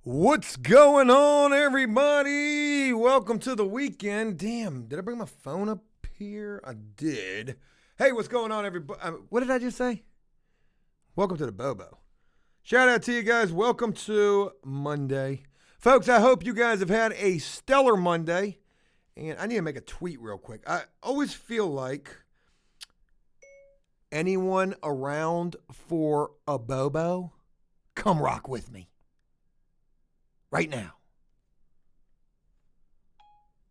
What's going on, everybody? Welcome to the weekend. Damn, did I bring my phone up here? I did. Hey, what's going on, everybody? What did I just say? Welcome to the Bobo. Shout out to you guys. Welcome to Monday. Folks, I hope you guys have had a stellar Monday. And I need to make a tweet real quick. I always feel like anyone around for a Bobo, come rock with me. Right now.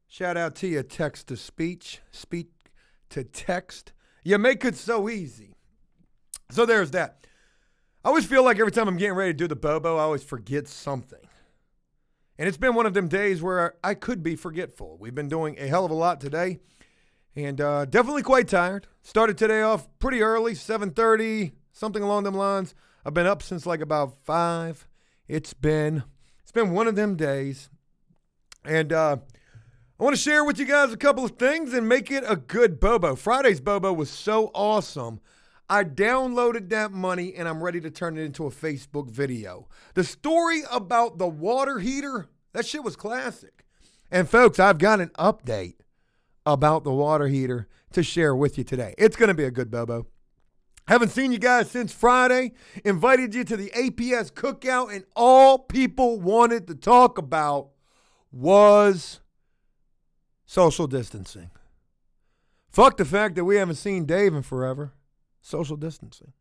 Shout out to you, text to speech, speak to text. You make it so easy. So there's that. I always feel like every time I'm getting ready to do the Bobo, I always forget something. And it's been one of them days where I could be forgetful. We've been doing a hell of a lot today. And definitely quite tired. Started today off pretty early, 7:30, something along them lines. I've been up since like about 5. It's been one of them days, and I want to share with you guys a couple of things and make it a good Bobo. Friday's Bobo was so awesome. I downloaded that money, and I'm ready to turn it into a Facebook video. The story about the water heater, that shit was classic. And folks, I've got an update about the water heater to share with you today. It's going to be a good Bobo. Haven't seen you guys since Friday. Invited you to the APS cookout, and all people wanted to talk about was social distancing. Fuck the fact that we haven't seen Dave in forever. Social distancing.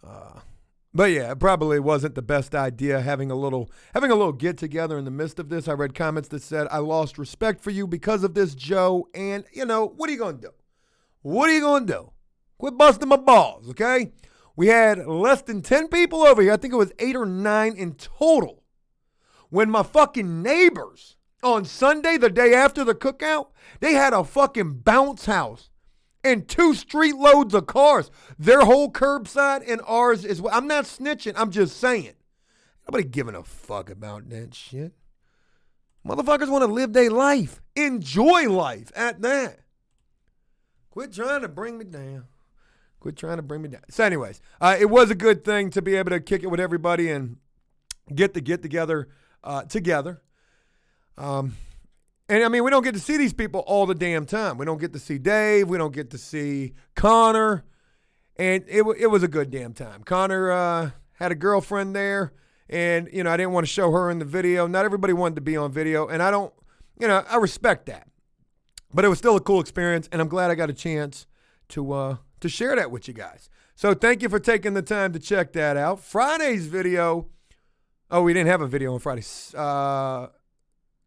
But yeah, it probably wasn't the best idea having a little get together in the midst of this. I read comments that said, I lost respect for you because of this, Joe. And, what are you going to do? What are you going to do? Quit busting my balls, okay? We had less than 10 people over here. I think it was 8 or 9 in total. When my fucking neighbors on Sunday, the day after the cookout, they had a fucking bounce house and 2 street loads of cars. Their whole curbside and ours is, I'm not snitching. I'm just saying. Nobody giving a fuck about that shit. Motherfuckers want to live their life. Enjoy life at that. Quit trying to bring me down. So anyways, it was a good thing to be able to kick it with everybody and get together together. And I mean, we don't get to see these people all the damn time. We don't get to see Dave. We don't get to see Connor. And it was a good damn time. Connor had a girlfriend there. And, I didn't want to show her in the video. Not everybody wanted to be on video. And I respect that. But it was still a cool experience. And I'm glad I got a chance to share that with you guys. So thank you for taking the time to check that out. Friday's video. Oh, we didn't have a video on Friday. The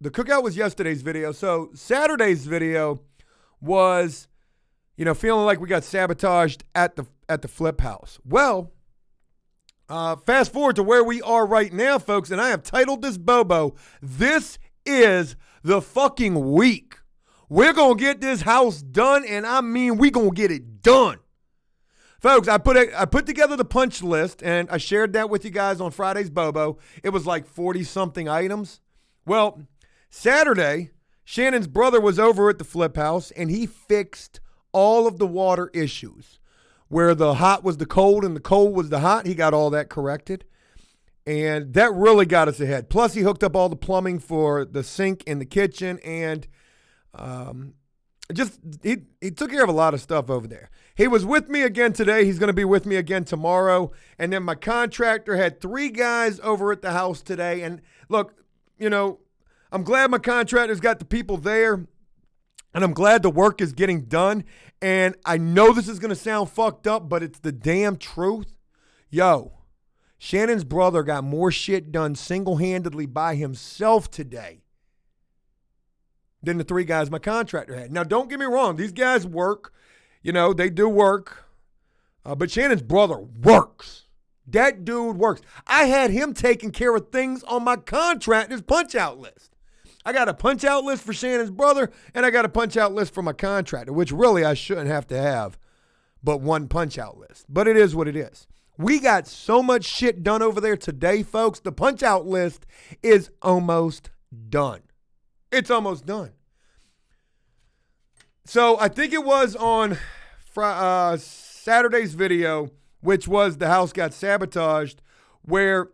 cookout was yesterday's video. So Saturday's video was, feeling like we got sabotaged at the flip house. Well, fast forward to where we are right now, folks, and I have titled this Bobo, This is the Fucking Week. We're going to get this house done, and I mean we're going to get it done. Folks, I put together the punch list, and I shared that with you guys on Friday's Bobo. It was like 40-something items. Well, Saturday, Shannon's brother was over at the flip house, and he fixed all of the water issues. Where the hot was the cold and the cold was the hot, he got all that corrected. And that really got us ahead. Plus, he hooked up all the plumbing for the sink in the kitchen, and he took care of a lot of stuff over there. He was with me again today. He's going to be with me again tomorrow. And then my contractor had 3 guys over at the house today. And look, I'm glad my contractor's got the people there. And I'm glad the work is getting done. And I know this is going to sound fucked up, but it's the damn truth. Yo, Shannon's brother got more shit done single-handedly by himself today than the 3 guys my contractor had. Now, don't get me wrong. These guys work. They do work. But Shannon's brother works. That dude works. I had him taking care of things on my contractor's punch-out list. I got a punch-out list for Shannon's brother, and I got a punch-out list for my contractor, which really I shouldn't have to have but one punch-out list. But it is what it is. We got so much shit done over there today, folks. The punch-out list is almost done. It's almost done. So I think it was on Saturday's video, which was the house got sabotaged, where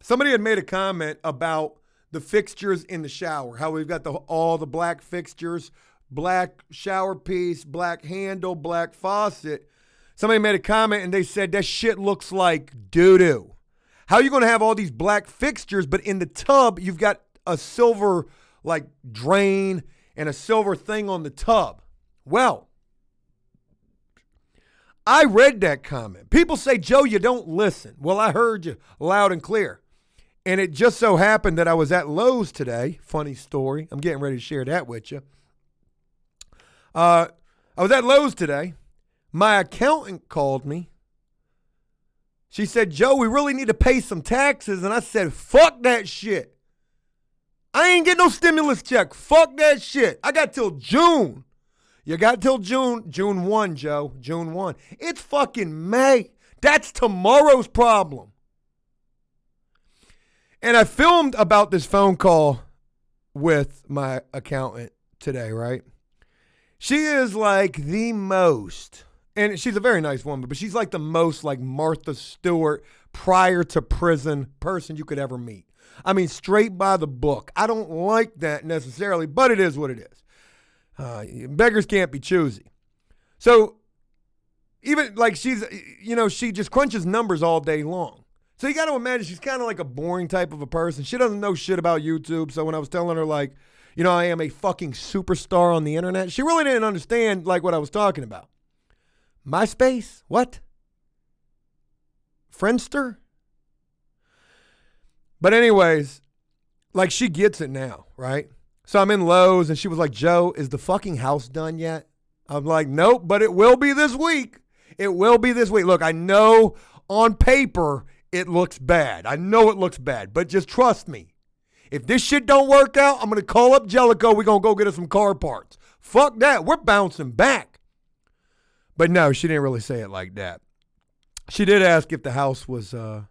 Somebody had made a comment about the fixtures in the shower, how we've got all the black fixtures, black shower piece, black handle, black faucet. Somebody made a comment and they said that shit looks like doo-doo. How are you going to have all these black fixtures, but in the tub you've got a silver like drain and a silver thing on the tub? Well, I read that comment. People say, Joe, you don't listen. Well, I heard you loud and clear. And it just so happened that I was at Lowe's today. Funny story. I'm getting ready to share that with you. I was at Lowe's today. My accountant called me. She said, Joe, we really need to pay some taxes. And I said, fuck that shit. I ain't getting no stimulus check. Fuck that shit. I got till June. You got till June. June 1, Joe. June 1. It's fucking May. That's tomorrow's problem. And I filmed about this phone call with my accountant today, right? She is like the most, and she's a very nice woman, but she's like the most like Martha Stewart prior to prison person you could ever meet. I mean, straight by the book. I don't like that necessarily, but it is what it is. Beggars can't be choosy. So even like she just crunches numbers all day long. So you got to imagine she's kind of like a boring type of a person. She doesn't know shit about YouTube. So when I was telling her like, I am a fucking superstar on the internet, she really didn't understand like what I was talking about. MySpace? What? Friendster? But anyways, like she gets it now, right? So I'm in Lowe's and she was like, Joe, is the fucking house done yet? I'm like, nope, but it will be this week. It will be this week. Look, I know on paper it looks bad. I know it looks bad, but just trust me. If this shit don't work out, I'm going to call up Jellico. We're going to go get us some car parts. Fuck that. We're bouncing back. But no, she didn't really say it like that. She did ask if the house was done.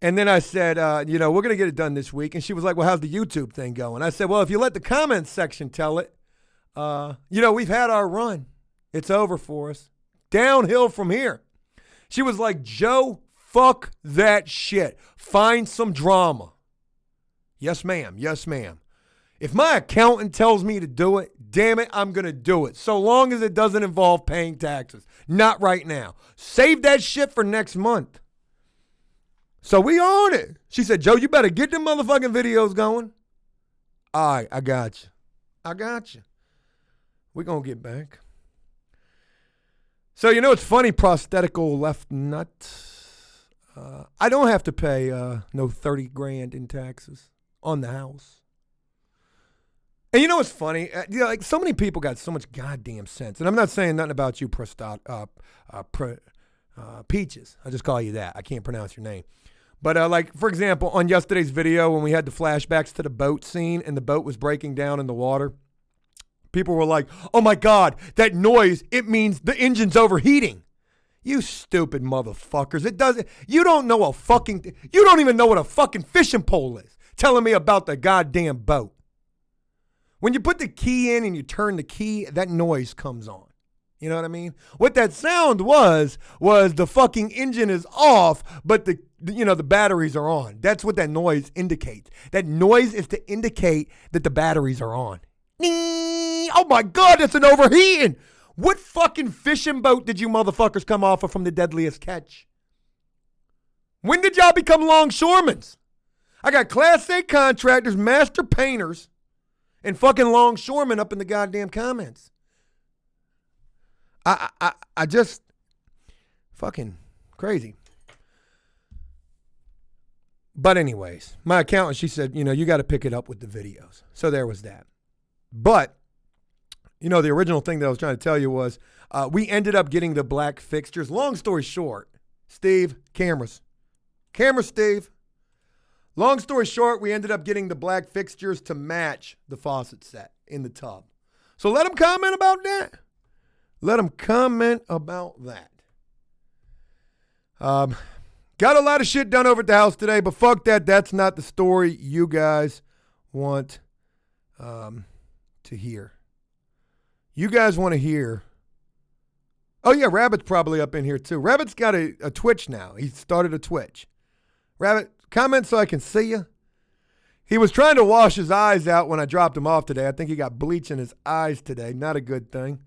And then I said, we're going to get it done this week. And she was like, well, how's the YouTube thing going? I said, well, if you let the comments section tell it, we've had our run. It's over for us. Downhill from here. She was like, Joe, fuck that shit. Find some drama. Yes, ma'am. Yes, ma'am. If my accountant tells me to do it, damn it, I'm going to do it. So long as it doesn't involve paying taxes. Not right now. Save that shit for next month. So we on it. She said, Joe, you better get them motherfucking videos going. All right, I got you. I got you. We're going to get back. So, it's funny, prosthetical left nut. I don't have to pay no $30,000 in taxes on the house. And you know what's funny? Like so many people got so much goddamn sense. And I'm not saying nothing about you, Peaches. I'll just call you that. I can't pronounce your name. But like, for example, on yesterday's video when we had the flashbacks to the boat scene and the boat was breaking down in the water, people were like, oh my God, that noise, it means the engine's overheating. You stupid motherfuckers. It doesn't, you don't even know what a fucking fishing pole is, telling me about the goddamn boat. When you put the key in and you turn the key, that noise comes on. You know what I mean? What that sound was the fucking engine is off, but the batteries are on. That's what that noise indicates. That noise is to indicate that the batteries are on. Oh my God, that's an overheating. What fucking fishing boat did you motherfuckers come off of from the Deadliest Catch? When did y'all become longshoremen? I got Class A contractors, master painters, and fucking longshoremen up in the goddamn comments. I just fucking crazy. But anyways, my accountant, she said, you got to pick it up with the videos. So there was that. But, the original thing that I was trying to tell you was we ended up getting the black fixtures. Long story short, Steve, cameras, Steve. Long story short, we ended up getting the black fixtures to match the faucet set in the tub. So let them comment about that. Let them comment about that. Got a lot of shit done over at the house today, but fuck that. That's not the story you guys want to hear. You guys want to hear Oh, yeah, Rabbit's probably up in here, too. Rabbit's got a Twitch now. He started a Twitch. Rabbit, comment so I can see you. He was trying to wash his eyes out when I dropped him off today. I think he got bleach in his eyes today. Not a good thing.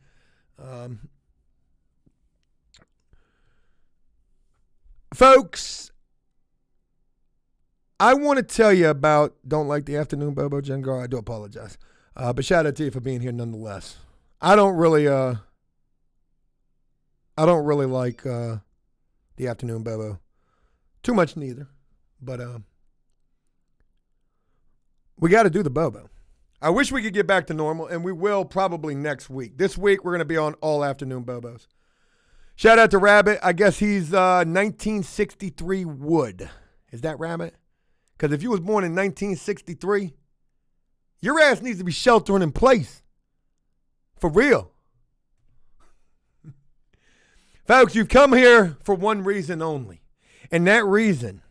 Folks, I want to tell you about Don't Like the Afternoon Bobo Jengar. I do apologize. But shout out to you for being here nonetheless. I don't really like the Afternoon Bobo. Too much neither. But we got to do the Bobo. I wish we could get back to normal, and we will probably next week. This week, we're going to be on all Afternoon Bobos. Shout out to Rabbit. I guess he's 1963 Wood. Is that Rabbit? Because if you was born in 1963, your ass needs to be sheltering in place. For real. Folks, you've come here for one reason only. And that reason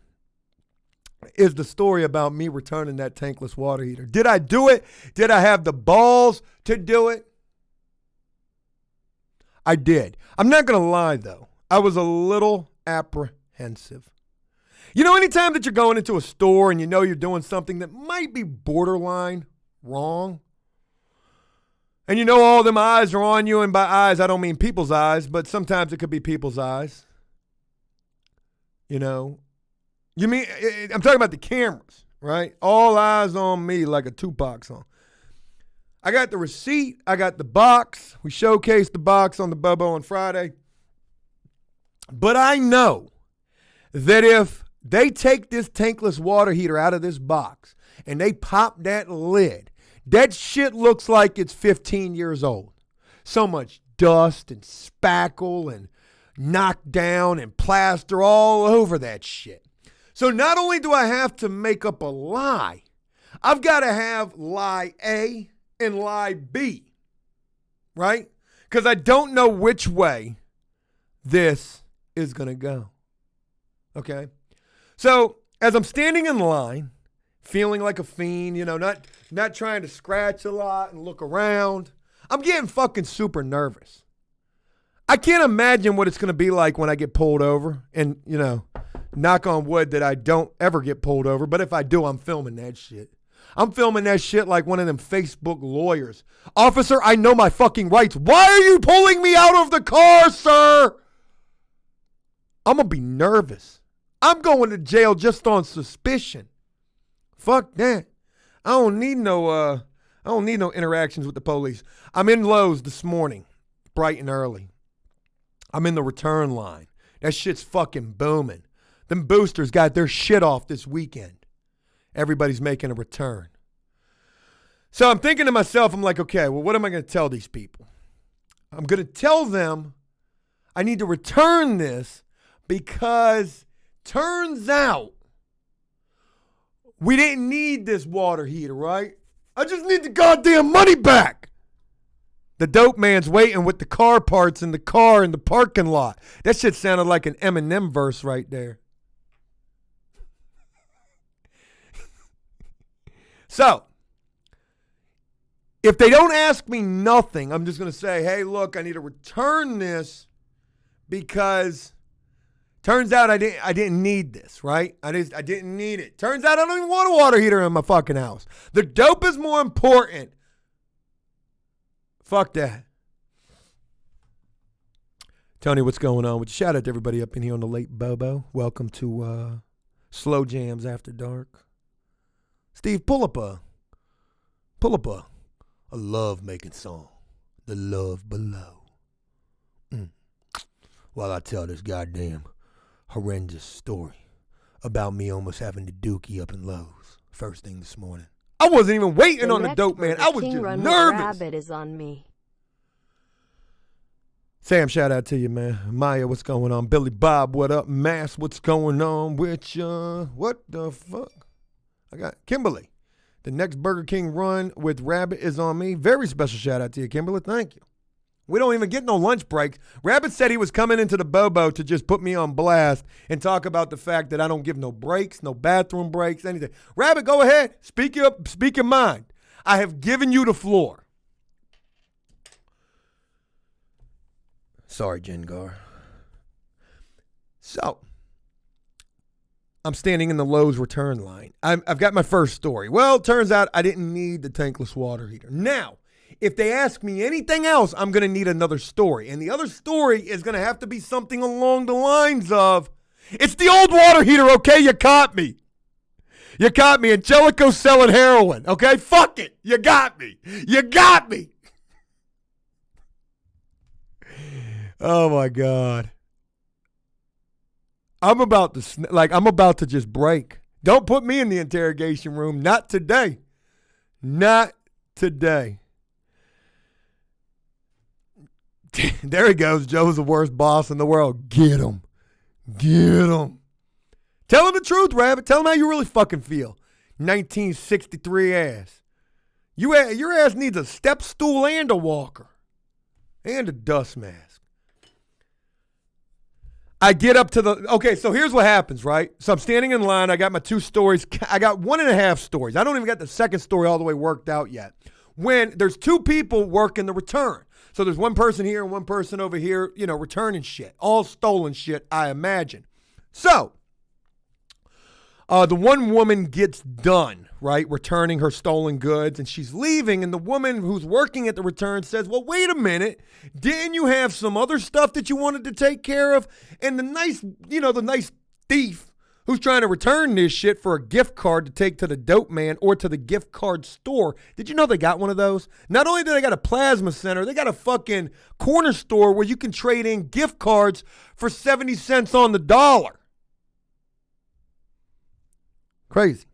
is the story about me returning that tankless water heater. Did I do it? Did I have the balls to do it? I did. I'm not going to lie, though. I was a little apprehensive. You know, anytime that you're going into a store and you know you're doing something that might be borderline wrong, and you know all them eyes are on you, and by eyes, I don't mean people's eyes, but sometimes it could be people's eyes. You know, I'm talking about the cameras, right? All eyes on me like a Tupac song. I got the receipt. I got the box. We showcased the box on the Bobo on Friday. But I know that if they take this tankless water heater out of this box and they pop that lid, that shit looks like it's 15 years old. So much dust and spackle and knocked down and plaster all over that shit. So not only do I have to make up a lie, I've got to have lie A and lie B, right? Because I don't know which way this is going to go, okay? So as I'm standing in line, feeling like a fiend, you know, not trying to scratch a lot and look around, I'm getting fucking super nervous. I can't imagine what it's going to be like when I get pulled over. And, you know, knock on wood that I don't ever get pulled over. But if I do, I'm filming that shit. I'm filming that shit like one of them Facebook lawyers. Officer, I know my fucking rights. Why are you pulling me out of the car, sir? I'm going to be nervous. I'm going to jail just on suspicion. Fuck that. I don't need no interactions with the police. I'm in Lowe's this morning, bright and early. I'm in the return line. That shit's fucking booming. Them boosters got their shit off this weekend. Everybody's making a return. So I'm thinking to myself, I'm like, okay, well, what am I going to tell these people? I'm going to tell them I need to return this because turns out we didn't need this water heater, right? I just need the goddamn money back. The dope man's waiting with the car parts in the car in the parking lot. That shit sounded like an Eminem verse right there. So, if they don't ask me nothing, I'm just going to say, hey, look, I need to return this because turns out I didn't need this, right? I didn't need it. Turns out I don't even want a water heater in my fucking house. The dope is more important. Fuck that. Tony, what's going on? Shout out to everybody up in here on the late Bobo. Welcome to Slow Jams After Dark. Steve, pull up a love making song. The Love Below. While I tell this goddamn horrendous story about me almost having the dookie up in Lowe's first thing this morning. I wasn't even waiting on the dope man. I was just nervous. Rabbit is on me. Sam, shout out to you, man. Maya, what's going on? Billy Bob, what up? Mass, what's going on with you? What the fuck? I got Kimberly. The next Burger King run with Rabbit is on me. Very special shout out to you, Kimberly. Thank you. We don't even get no lunch breaks. Rabbit said he was coming into the Bobo to just put me on blast and talk about the fact that I don't give no breaks, no bathroom breaks, anything. Rabbit, go ahead. Speak your mind. I have given you the floor. Sorry, Jengar. So, I'm standing in the Lowe's return line. I've got my first story. Well, it turns out I didn't need the tankless water heater. Now, if they ask me anything else, I'm going to need another story. And the other story is going to have to be something along the lines of, it's the old water heater, okay? You caught me. You caught me. Angelico selling heroin, okay? Fuck it. You got me. You got me. Oh, my God. I'm about to just break. Don't put me in the interrogation room. Not today. Not today. There he goes. Joe's the worst boss in the world. Get him. Get him. Tell him the truth, Rabbit. Tell him how you really fucking feel. 1963 ass. Your ass needs a step stool and a walker. And a dust mask. I get up to okay, so here's what happens, right? So I'm standing in line. I got my two stories. I got 1.5 stories. I don't even got the second story all the way worked out yet. When there's two people working the return. So there's one person here and one person over here, returning shit. All stolen shit, I imagine. So the one woman gets done, right, returning her stolen goods, and she's leaving, and the woman who's working at the return says, well, wait a minute, didn't you have some other stuff that you wanted to take care of? And the nice thief who's trying to return this shit for a gift card to take to the dope man or to the gift card store, did you know they got one of those? Not only do they got a plasma center, they got a fucking corner store where you can trade in gift cards for 70 cents on the dollar. Crazy.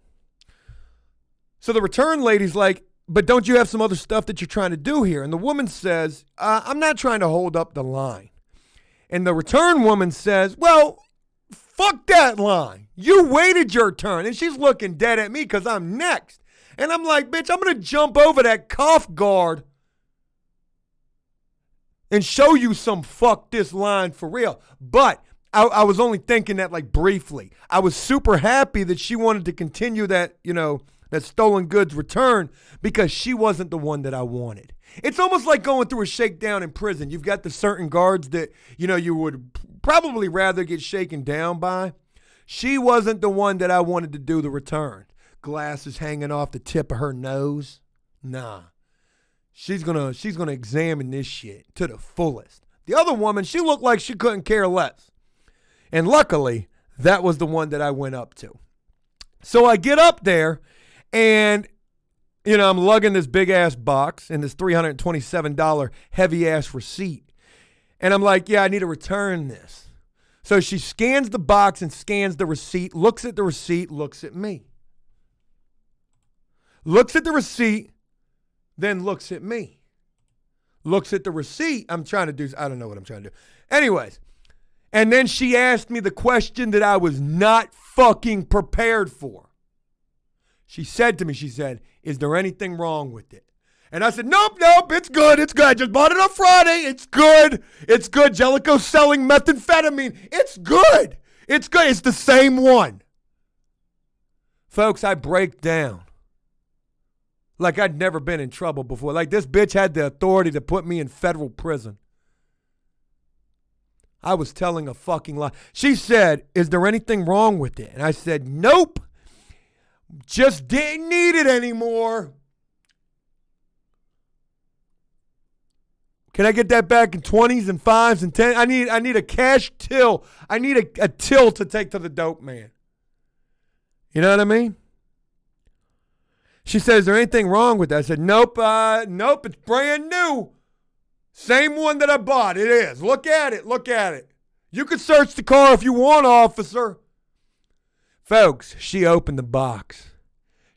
So the return lady's like, but don't you have some other stuff that you're trying to do here? And the woman says, I'm not trying to hold up the line. And the return woman says, well, fuck that line. You waited your turn. And she's looking dead at me because I'm next. And I'm like, bitch, I'm going to jump over that cough guard and show you some fuck this line for real. But I was only thinking that like briefly. I was super happy that she wanted to continue that, that stolen goods return because she wasn't the one that I wanted. It's almost like going through a shakedown in prison. You've got the certain guards that, you would probably rather get shaken down by. She wasn't the one that I wanted to do the return. Glasses hanging off the tip of her nose. Nah. She's gonna examine this shit to the fullest. The other woman, she looked like she couldn't care less. And luckily, that was the one that I went up to. So I get up there and, I'm lugging this big ass box and this $327 heavy ass receipt. And I'm like, yeah, I need to return this. So she scans the box and scans the receipt, looks at the receipt, looks at me. Looks at the receipt, then looks at me. Looks at the receipt. I don't know what I'm trying to do. Anyways. And then she asked me the question that I was not fucking prepared for. She said to me, is there anything wrong with it? And I said, nope, it's good. I just bought it on Friday. It's good. Jellicoe's selling methamphetamine. It's good. It's the same one. Folks, I break down like I'd never been in trouble before. Like this bitch had the authority to put me in federal prison. I was telling a fucking lie. She said, is there anything wrong with it? And I said, nope. Just didn't need it anymore. Can I get that back in 20s and 5s and 10s? I need a cash till. I need a till to take to the dope man. You know what I mean? She said, is there anything wrong with that? I said, nope, it's brand new. Same one that I bought. It is. Look at it. You can search the car if you want, officer. Folks, she opened the box.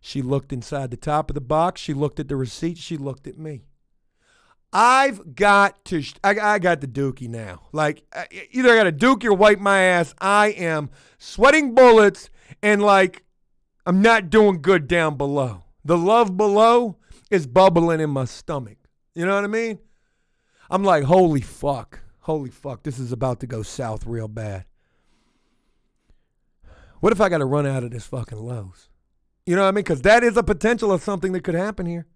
She looked inside the top of the box. She looked at the receipt. She looked at me. I got the dookie now. Like, either I got a dookie or wipe my ass. I am sweating bullets and like I'm not doing good down below. The love below is bubbling in my stomach. You know what I mean? I'm like, holy fuck, this is about to go south real bad. What if I got to run out of this fucking Lowe's? You know what I mean? Because that is a potential of something that could happen here.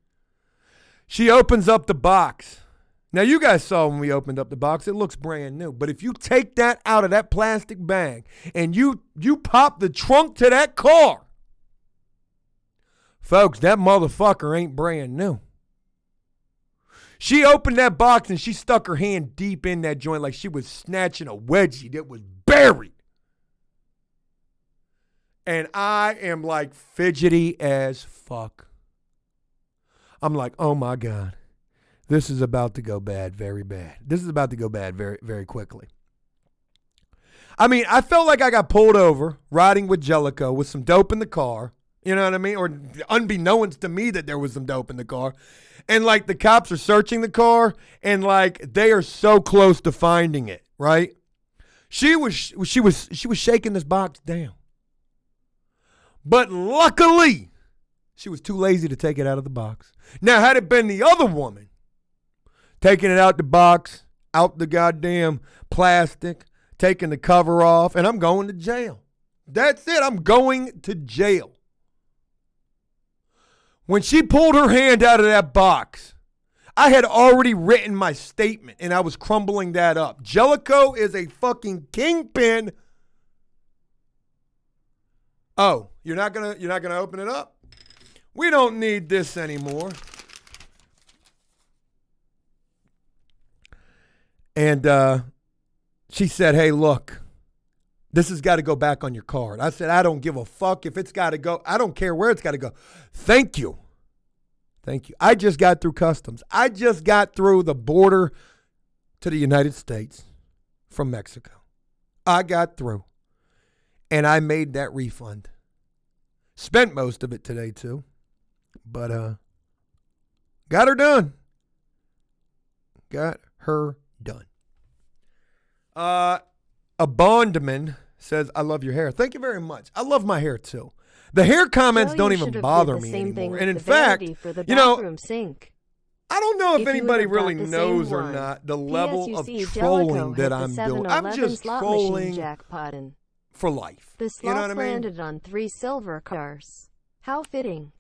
She opens up the box. Now, you guys saw when we opened up the box, it looks brand new. But if you take that out of that plastic bag and you pop the trunk to that car, folks, that motherfucker ain't brand new. She opened that box and she stuck her hand deep in that joint like she was snatching a wedgie that was buried. And I am like fidgety as fuck. I'm like, oh my God, this is about to go bad, very bad. This is about to go bad very, very quickly. I mean, I felt like I got pulled over riding with Jellicoe with some dope in the car. You know what I mean? Or unbeknownst to me that there was some dope in the car. And like the cops are searching the car and like they are so close to finding it, right? She was shaking this box down. But luckily, she was too lazy to take it out of the box. Now, had it been the other woman taking it out the box, out the goddamn plastic, taking the cover off, and I'm going to jail. That's it. I'm going to jail. When she pulled her hand out of that box, I had already written my statement, and I was crumbling that up. Jellicoe is a fucking kingpin. Oh, you're not gonna open it up? We don't need this anymore. And she said, hey, look, this has got to go back on your card. I said, I don't give a fuck if it's got to go. I don't care where it's got to go. Thank you. Thank you. I just got through customs. I just got through the border to the United States from Mexico. I got through. And I made that refund. Spent most of it today, too. But got her done. Got her done. A bondman says, I love your hair. Thank you very much. I love my hair, too. The hair comments don't even bother me anymore. And in fact, you know, sink. I don't know if anybody really knows or not the level of trolling that I'm doing. I'm just trolling for life. The slots you know what I mean? landed on 3 silver cars. How fitting.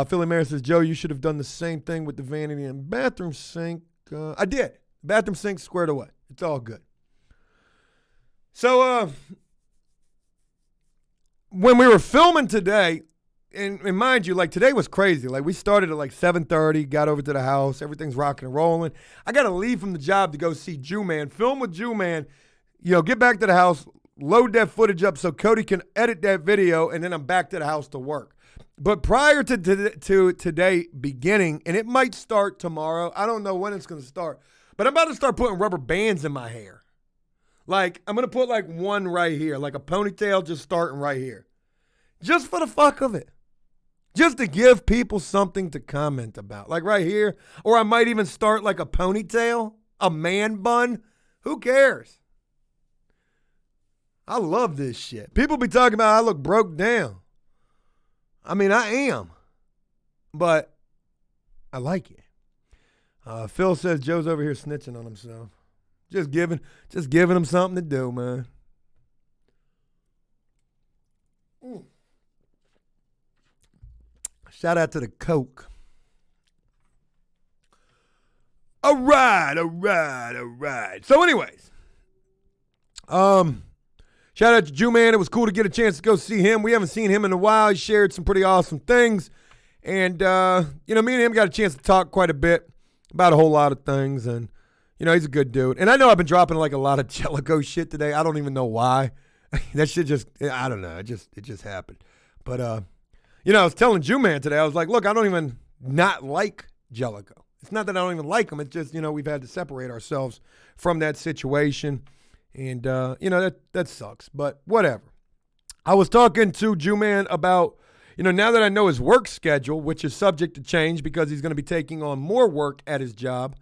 Philly Mayor says, Joe, you should have done the same thing with the vanity and bathroom sink. I did. Bathroom sink squared away. It's all good. So, when we were filming today, and mind you, like today was crazy. Like we started at like 7:30, got over to the house, everything's rocking and rolling. I got to leave from the job to go see Jew-Man, film with Jew-Man, get back to the house, load that footage up so Cody can edit that video, and then I'm back to the house to work. But prior to today beginning, and it might start tomorrow, I don't know when it's going to start, but I'm about to start putting rubber bands in my hair. Like, I'm going to put like one right here, like a ponytail just starting right here. Just for the fuck of it. Just to give people something to comment about. Like right here. Or I might even start like a ponytail, a man bun. Who cares? I love this shit. People be talking about I look broke down. I mean, I am. But I like it. Phil says Joe's over here snitching on himself. Just giving him something to do, man. Shout out to the Coke. All right. So anyways, shout out to Jew-Man. It was cool to get a chance to go see him. We haven't seen him in a while. He shared some pretty awesome things. And, me and him got a chance to talk quite a bit about a whole lot of things. And, he's a good dude. And I know I've been dropping like a lot of Jellicoe shit today. I don't even know why. That shit just, I don't know. It just happened. But, I was telling Jew-Man today, I was like, look, I don't even not like Jellicoe. It's not that I don't even like him. It's just, we've had to separate ourselves from that situation. And, that sucks. But whatever. I was talking to Jew-Man about, now that I know his work schedule, which is subject to change because he's going to be taking on more work at his job.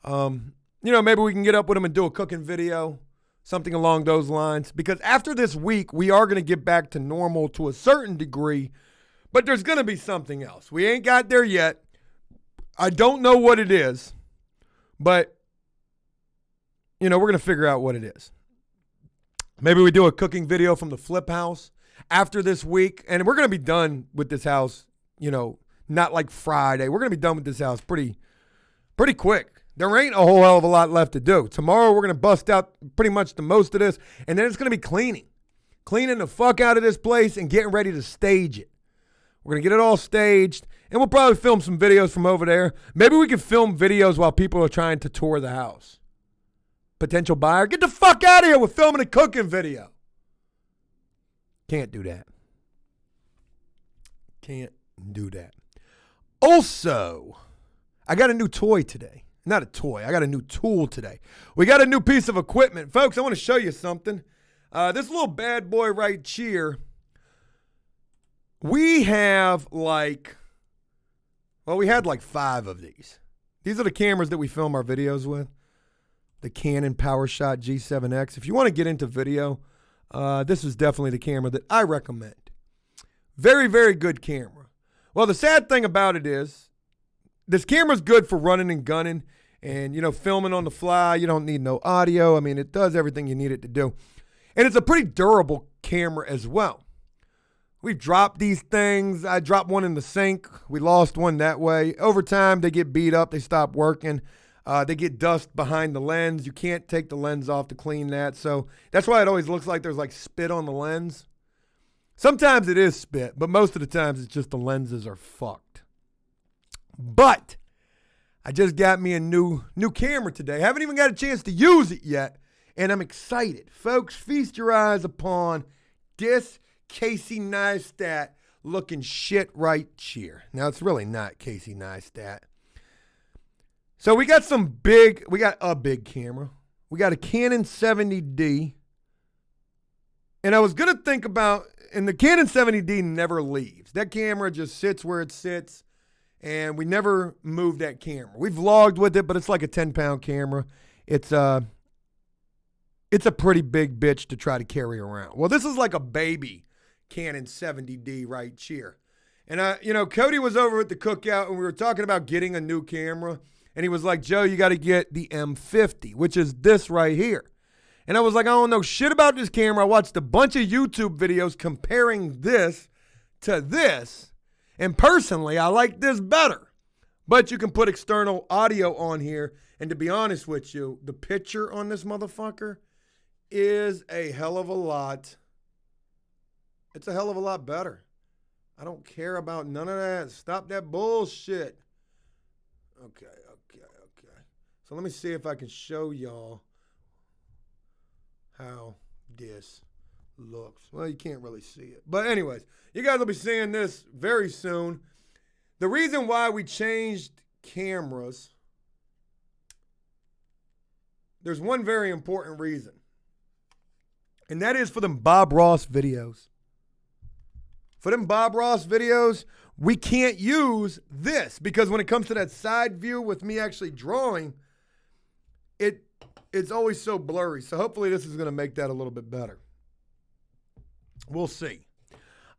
Maybe we can get up with him and do a cooking video, something along those lines. Because after this week, we are going to get back to normal to a certain degree, but there's going to be something else. We ain't got there yet. I don't know what it is, but, we're going to figure out what it is. Maybe we do a cooking video from the flip house after this week, and we're going to be done with this house, not like Friday. We're going to be done with this house pretty quick. There ain't a whole hell of a lot left to do. Tomorrow we're going to bust out pretty much the most of this, and then it's going to be cleaning. Cleaning the fuck out of this place and getting ready to stage it. We're going to get it all staged, and we'll probably film some videos from over there. Maybe we can film videos while people are trying to tour the house. Potential buyer, get the fuck out of here. We're filming a cooking video. Can't do that. Can't do that. Also, I got a new toy today. Not a toy. I got a new tool today. We got a new piece of equipment. Folks, I want to show you something. This little bad boy right here, we have we had like 5 of these. These are the cameras that we film our videos with. The Canon PowerShot G7X. If you want to get into video, this is definitely the camera that I recommend. Very, very good camera. Well, the sad thing about it is, this camera's good for running and gunning and, filming on the fly. You don't need no audio. I mean, it does everything you need it to do. And it's a pretty durable camera as well. We've dropped these things. I dropped one in the sink. We lost one that way. Over time, they get beat up. They stop working. They get dust behind the lens. You can't take the lens off to clean that. So that's why it always looks like there's like spit on the lens. Sometimes it is spit, but most of the times it's just the lenses are fucked. But I just got me a new camera today. Haven't even got a chance to use it yet. And I'm excited. Folks, feast your eyes upon this Casey Neistat looking shit right here. Now, it's really not Casey Neistat. So we got a big camera. We got a Canon 70D. And I was going to think about, and the Canon 70D never leaves. That camera just sits where it sits, and we never move that camera. We vlogged with it, but it's like a 10-pound camera. It's a pretty big bitch to try to carry around. Well, this is like a baby Canon 70D right here. And, Cody was over at the cookout, and we were talking about getting a new camera. And he was like, Joe, you got to get the M50, which is this right here. And I was like, I don't know shit about this camera. I watched a bunch of YouTube videos comparing this to this. And personally, I like this better. But you can put external audio on here. And to be honest with you, the picture on this motherfucker is a hell of a lot. It's a hell of a lot better. I don't care about none of that. Stop that bullshit. Okay. So let me see if I can show y'all how this looks. Well, you can't really see it. But anyways, you guys will be seeing this very soon. The reason why we changed cameras, there's one very important reason. And that is for them Bob Ross videos. For them Bob Ross videos, we can't use this because when it comes to that side view with me actually drawing, it's always so blurry. So hopefully this is going to make that a little bit better. We'll see.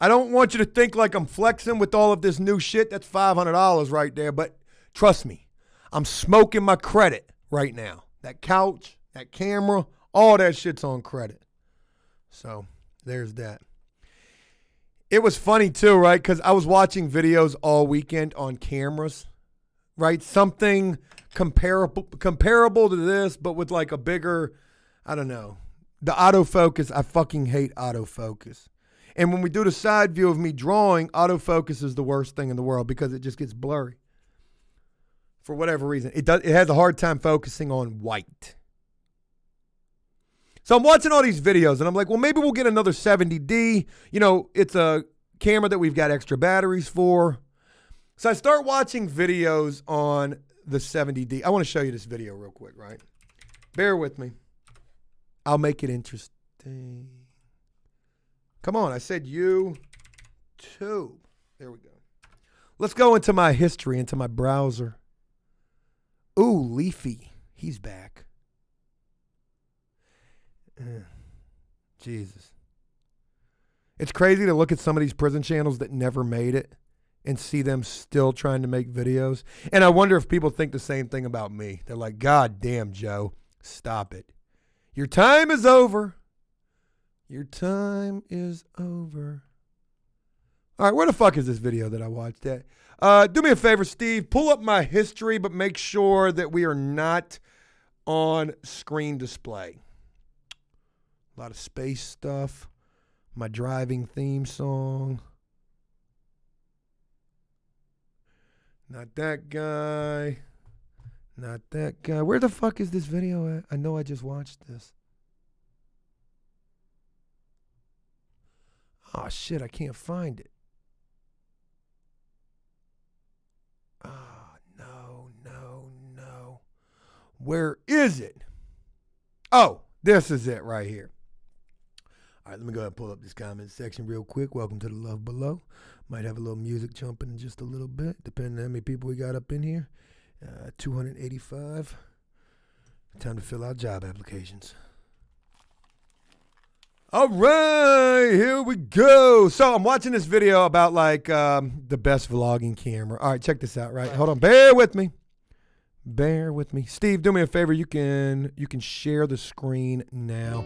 I don't want you to think like I'm flexing with all of this new shit. That's $500 right there. But trust me, I'm smoking my credit right now. That couch, that camera, all that shit's on credit. So there's that. It was funny too, right? Because I was watching videos all weekend on cameras, right? Something comparable to this, but with like a bigger, I don't know. The autofocus, I fucking hate autofocus. And when we do the side view of me drawing, autofocus is the worst thing in the world because it just gets blurry. For whatever reason. It has a hard time focusing on white. So I'm watching all these videos and I'm like, well, maybe we'll get another 70D. It's a camera that we've got extra batteries for. So I start watching videos on the 70D. I want to show you this video real quick, right? Bear with me. I'll make it interesting. Come on, I said YouTube. There we go. Let's go into my history, into my browser. Ooh, Leafy. He's back. Jesus. It's crazy to look at some of these prison channels that never made it and see them still trying to make videos. And I wonder if people think the same thing about me. They're like, God damn, Joe, stop it. Your time is over. Your time is over. All right, where the fuck is this video that I watched at? Do me a favor, Steve. Pull up my history, but make sure that we are not on screen display. A lot of space stuff. My driving theme song. Not that guy. Not that guy. Where the fuck is this video at? I know I just watched this. Oh, shit. I can't find it. Oh, no. Where is it? Oh, this is it right here. All right, let me go ahead and pull up this comment section real quick. Welcome to the Love Below. Might have a little music jumping in just a little bit, depending on how many people we got up in here. 285. Time to fill out job applications. All right, here we go. So I'm watching this video about like the best vlogging camera. All right, check this out, right? Hold on, bear with me. Steve, do me a favor. You can share the screen now.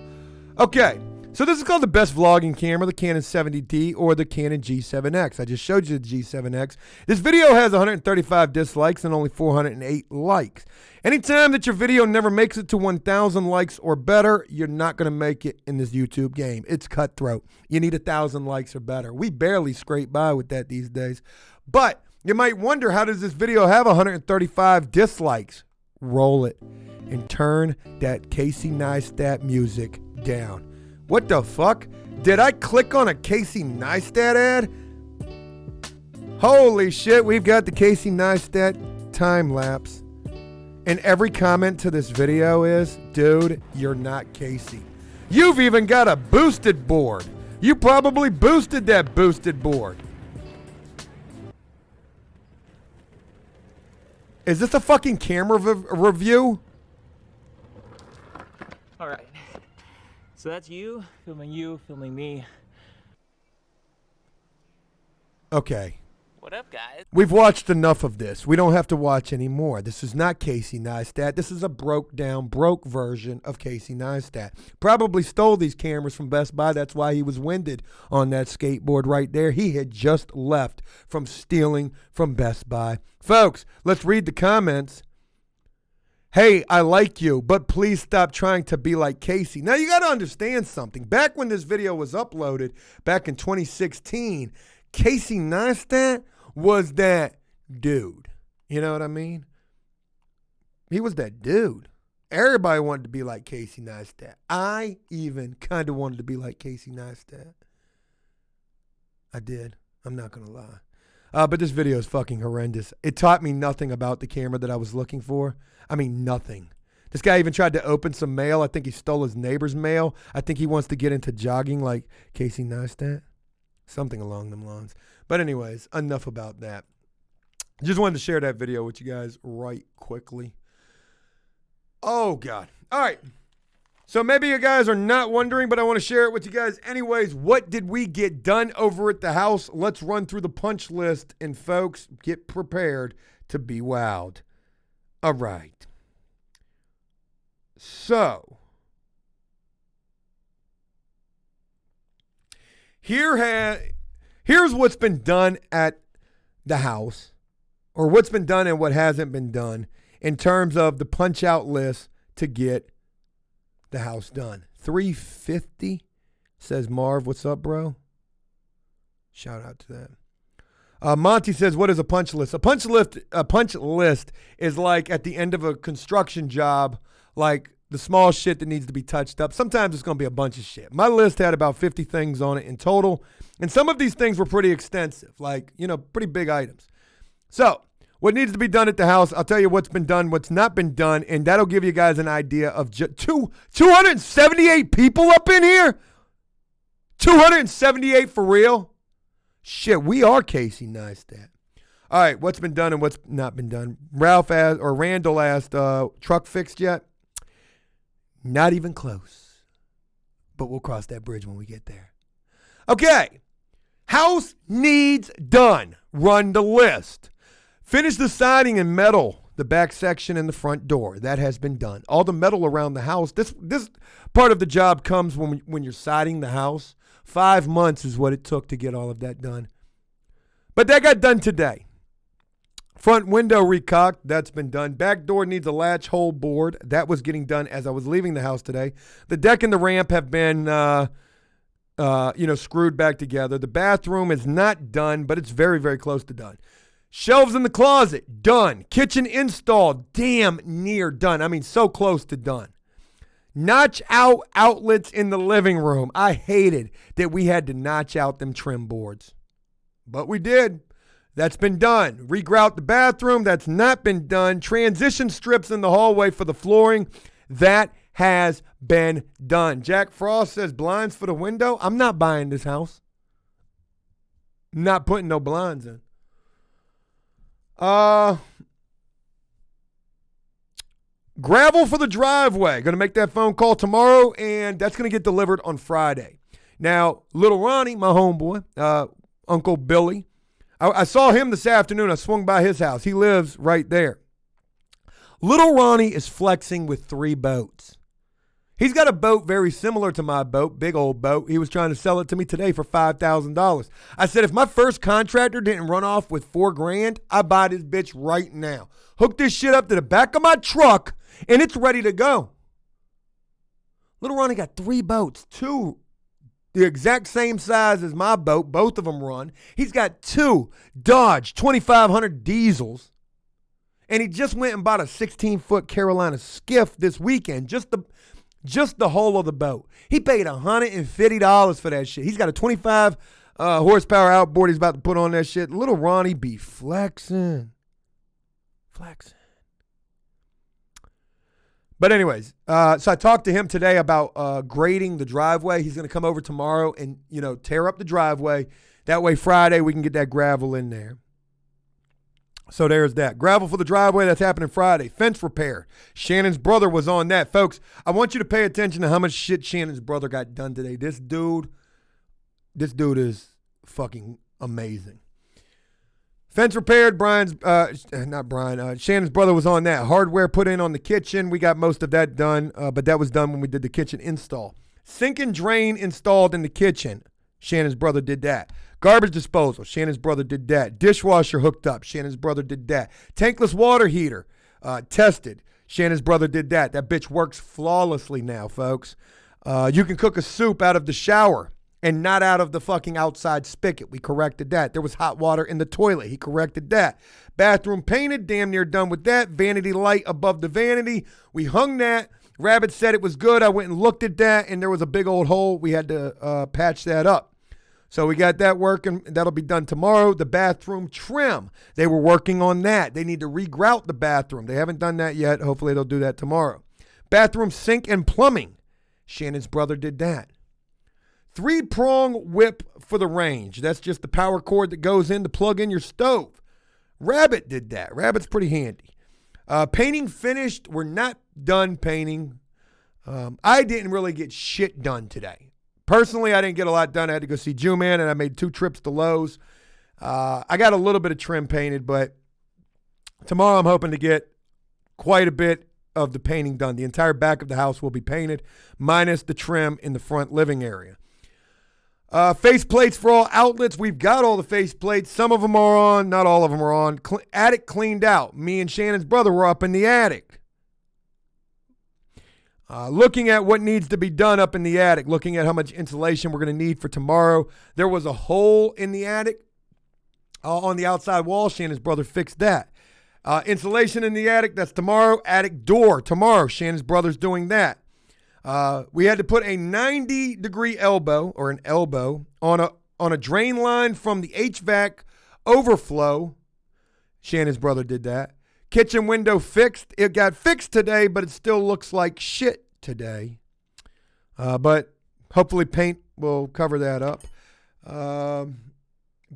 Okay, so this is called the best vlogging camera, the Canon 70D or the Canon G7X. I just showed you the G7X. This video has 135 dislikes and only 408 likes. Anytime that your video never makes it to 1,000 likes or better, you're not going to make it in this YouTube game. It's cutthroat. You need 1,000 likes or better. We barely scrape by with that these days. But you might wonder, how does this video have 135 dislikes? Roll it and turn that Casey Neistat music down. What the fuck? Did I click on a Casey Neistat ad? Holy shit, we've got the Casey Neistat time lapse. And every comment to this video is, dude, you're not Casey. You've even got a boosted board. You probably boosted that boosted board. Is this a fucking camera review? All right. So that's you filming me. Okay. What up, guys? We've watched enough of this. We don't have to watch any more. This is not Casey Neistat. This is a broke version of Casey Neistat. Probably stole these cameras from Best Buy. That's why he was winded on that skateboard right there. He had just left from stealing from Best Buy. Folks, let's read the comments. Hey, I like you, but please stop trying to be like Casey. Now, you got to understand something. Back when this video was uploaded, back in 2016, Casey Neistat was that dude. You know what I mean? He was that dude. Everybody wanted to be like Casey Neistat. I even kind of wanted to be like Casey Neistat. I did. I'm not going to lie. But this video is fucking horrendous. It taught me nothing about the camera that I was looking for. I mean, nothing. This guy even tried to open some mail. I think he stole his neighbor's mail. I think he wants to get into jogging like Casey Neistat. Something along them lines. But anyways, enough about that. Just wanted to share that video with you guys right quickly. Oh, God. All right. So maybe you guys are not wondering, but I want to share it with you guys anyways. What did we get done over at the house? Let's run through the punch list. And folks, get prepared to be wowed. All right. So, here's what's been done at the house, or what's been done and what hasn't been done in terms of the punch out list to get the house done. 350 says Marv, what's up, bro? Shout out to that. Monty says, what is a punch list? A punch list is like at the end of a construction job, like the small shit that needs to be touched up. Sometimes it's going to be a bunch of shit. My list had about 50 things on it in total, and some of these things were pretty extensive, like, you know, pretty big items. So, what needs to be done at the house, I'll tell you what's been done, what's not been done, and that'll give you guys an idea of 278 people up in here? 278 for real? Shit, we are Casey Neistat. All right, what's been done and what's not been done? Randall asked, truck fixed yet? Not even close. But we'll cross that bridge when we get there. Okay. House needs done. Run the list. Finish the siding and metal, the back section and the front door. That has been done. All the metal around the house. This part of the job comes when you're siding the house. 5 months is what it took to get all of that done. But that got done today. Front window recocked. That's been done. Back door needs a latch hole board. That was getting done as I was leaving the house today. The deck and the ramp have been, screwed back together. The bathroom is not done, but it's very, very close to done. Shelves in the closet, done. Kitchen installed, damn near done. I mean, so close to done. Notch out outlets in the living room. I hated that we had to notch out them trim boards, but we did. That's been done. Regrout the bathroom. That's not been done. Transition strips in the hallway for the flooring. That has been done. Jack Frost says blinds for the window. I'm not buying this house. Not putting no blinds in. Gravel for the driveway. Going to make that phone call tomorrow, and that's going to get delivered on Friday. Now, little Ronnie, my homeboy, Uncle Billy, I saw him this afternoon. I swung by his house. He lives right there. Little Ronnie is flexing with 3 boats. He's got a boat very similar to my boat, big old boat. He was trying to sell it to me today for $5,000. I said, if my first contractor didn't run off with $4,000, I buy this bitch right now. Hook this shit up to the back of my truck, and it's ready to go. Little Ronnie got 3 boats, 2 the exact same size as my boat. Both of them run. He's got 2 Dodge 2500 diesels, and he just went and bought a 16-foot Carolina skiff this weekend, just the whole of the boat. He paid $150 for that shit. He's got a 25 horsepower outboard he's about to put on that shit. Little Ronnie be flexing. But anyways, so I talked to him today about grading the driveway. He's going to come over tomorrow and, tear up the driveway. That way Friday we can get that gravel in there. So there's that. Gravel for the driveway, that's happening Friday. Fence repair. Shannon's brother was on that. Folks, I want you to pay attention to how much shit Shannon's brother got done today. This dude is fucking amazing. Fence repaired. Shannon's brother was on that. Hardware put in on the kitchen. We got most of that done, but that was done when we did the kitchen install. Sink and drain installed in the kitchen. Shannon's brother did that. Garbage disposal. Shannon's brother did that. Dishwasher hooked up. Shannon's brother did that. Tankless water heater tested. Shannon's brother did that. That bitch works flawlessly now, folks. You can cook a soup out of the shower and not out of the fucking outside spigot. We corrected that. There was hot water in the toilet. He corrected that. Bathroom painted. Damn near done with that. Vanity light above the vanity. We hung that. Rabbit said it was good. I went and looked at that, and there was a big old hole. We had to patch that up. So we got that working. That'll be done tomorrow. The bathroom trim. They were working on that. They need to regrout the bathroom. They haven't done that yet. Hopefully they'll do that tomorrow. Bathroom sink and plumbing. Shannon's brother did that. 3-prong whip for the range. That's just the power cord that goes in to plug in your stove. Rabbit did that. Rabbit's pretty handy. Painting finished. We're not done painting. I didn't really get shit done today. Personally, I didn't get a lot done. I had to go see Jew-Man, and I made 2 trips to Lowe's. I got a little bit of trim painted, but tomorrow I'm hoping to get quite a bit of the painting done. The entire back of the house will be painted, minus the trim in the front living area. Face plates for all outlets. We've got all the face plates. Some of them are on. Not all of them are on. Attic cleaned out. Me and Shannon's brother were up in the attic. Looking at what needs to be done up in the attic, looking at how much insulation we're going to need for tomorrow. There was a hole in the attic on the outside wall. Shannon's brother fixed that. Insulation in the attic, that's tomorrow. Attic door tomorrow. Shannon's brother's doing that. We had to put a 90-degree elbow or an elbow on a drain line from the HVAC overflow. Shannon's brother did that. Kitchen window fixed. It got fixed today, but it still looks like shit today. But hopefully paint will cover that up.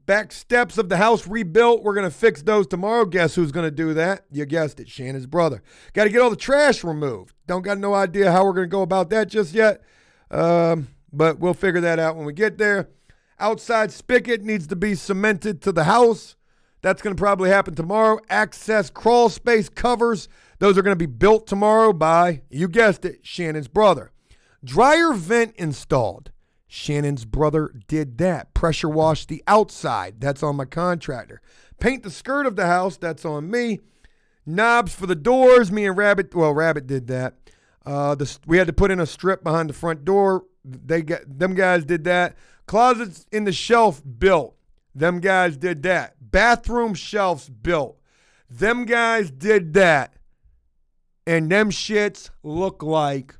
Back steps of the house rebuilt. We're going to fix those tomorrow. Guess who's going to do that? You guessed it, Shannon's brother. Got to get all the trash removed. Don't got no idea how we're going to go about that just yet. But we'll figure that out when we get there. Outside spigot needs to be cemented to the house. That's going to probably happen tomorrow. Access crawl space covers. Those are going to be built tomorrow by, you guessed it, Shannon's brother. Dryer vent installed. Shannon's brother did that. Pressure wash the outside. That's on my contractor. Paint the skirt of the house. That's on me. Knobs for the doors. Me and Rabbit. Well, Rabbit did that. We had to put in a strip behind the front door. Them guys did that. Closets in the shelf built. Them guys did that. Bathroom shelves built. Them guys did that. And them shits look like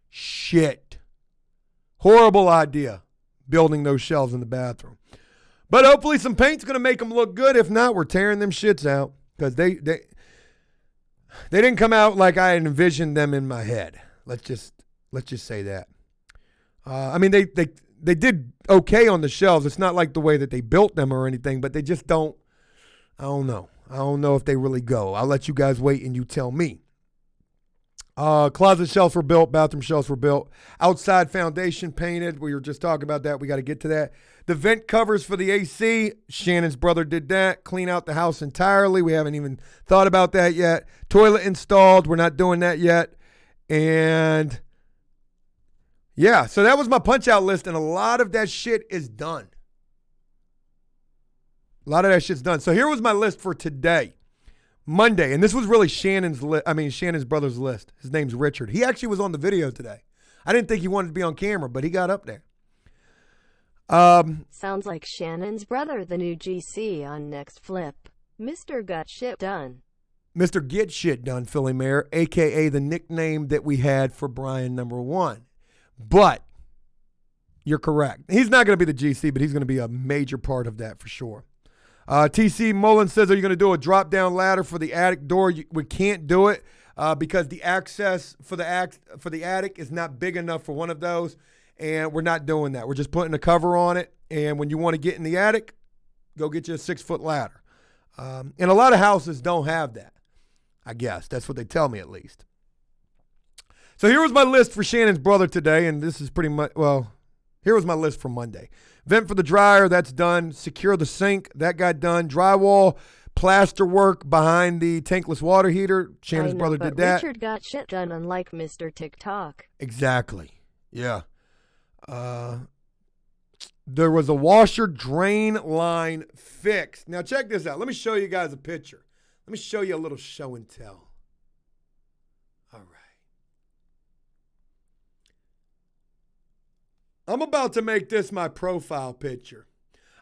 shit. Horrible idea, building those shelves in the bathroom. But hopefully some paint's going to make them look good. If not, we're tearing them shits out because they didn't come out like I had envisioned them in my head. Let's just say that. I mean, they did okay on the shelves. It's not like the way that they built them or anything, but they just don't. I don't know. I don't know if they really go. I'll let you guys wait and you tell me. Closet shelves were built. Bathroom shelves were built. Outside foundation painted. We were just talking about that. We got to get to that. The vent covers for the AC. Shannon's brother did that. Clean out the house entirely. We haven't even thought about that yet. Toilet installed. We're not doing that yet. And yeah, so that was my punch out list. And a lot of that shit is done. A lot of that shit's done. So here was my list for today. Monday, and this was really Shannon's brother's list. His name's Richard. He actually was on the video today. I didn't think he wanted to be on camera, but he got up there. Sounds like Shannon's brother, the new GC on Next Flip. Mr. Got Shit Done. Mr. Get Shit Done, Philly Mayor, a.k.a. the nickname that we had for Brian number 1. But you're correct. He's not going to be the GC, but he's going to be a major part of that for sure. TC Mullen says, are you going to do a drop-down ladder for the attic door? We can't do it because the access for the attic is not big enough for one of those, and we're not doing that. We're just putting a cover on it, and when you want to get in the attic, go get you a 6-foot ladder. And a lot of houses don't have that, I guess. That's what they tell me at least. So here was my list for Shannon's brother today, and this is pretty much, well, here was my list for Monday. Vent for the dryer, that's done. Secure the sink, that got done. Drywall, plaster work behind the tankless water heater. Shannon's brother did that. Richard got shit done, unlike Mr. TikTok. Exactly. Yeah. There was a washer drain line fixed. Now check this out. Let me show you guys a picture. Let me show you a little show and tell. All right. I'm about to make this my profile picture.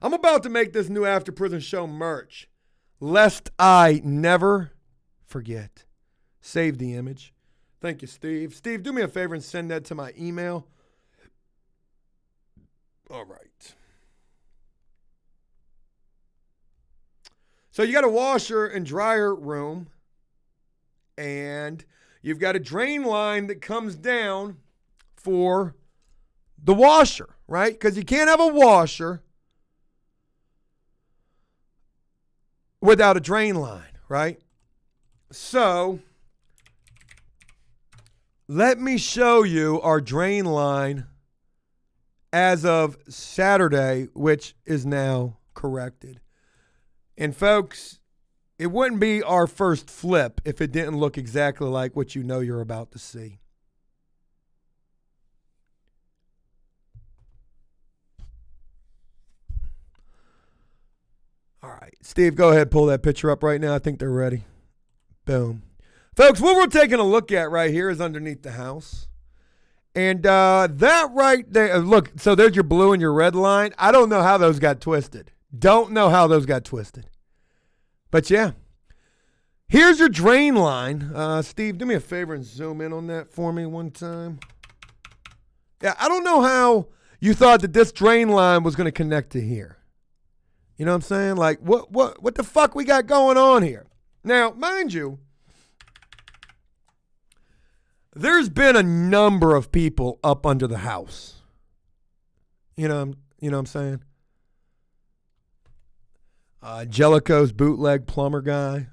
I'm about to make this new After Prison Show merch, lest I never forget. Save the image. Thank you, Steve. Steve, do me a favor and send that to my email. All right. So you got a washer and dryer room, and you've got a drain line that comes down for the washer, right? Because you can't have a washer without a drain line, right? So let me show you our drain line as of Saturday, which is now corrected. And folks, it wouldn't be our first flip if it didn't look exactly like what you know you're about to see. All right, Steve, go ahead, pull that picture up right now. I think they're ready. Boom. Folks, what we're taking a look at right here is underneath the house. And that right there, look, so there's your blue and your red line. I don't know how those got twisted. Don't know how those got twisted. But yeah, here's your drain line. Steve, do me a favor and zoom in on that for me one time. Yeah, I don't know how you thought that this drain line was going to connect to here. You know what I'm saying? Like, what the fuck we got going on here? Now, mind you, there's been a number of people up under the house. You know what I'm saying? Jellicoe's bootleg plumber guy,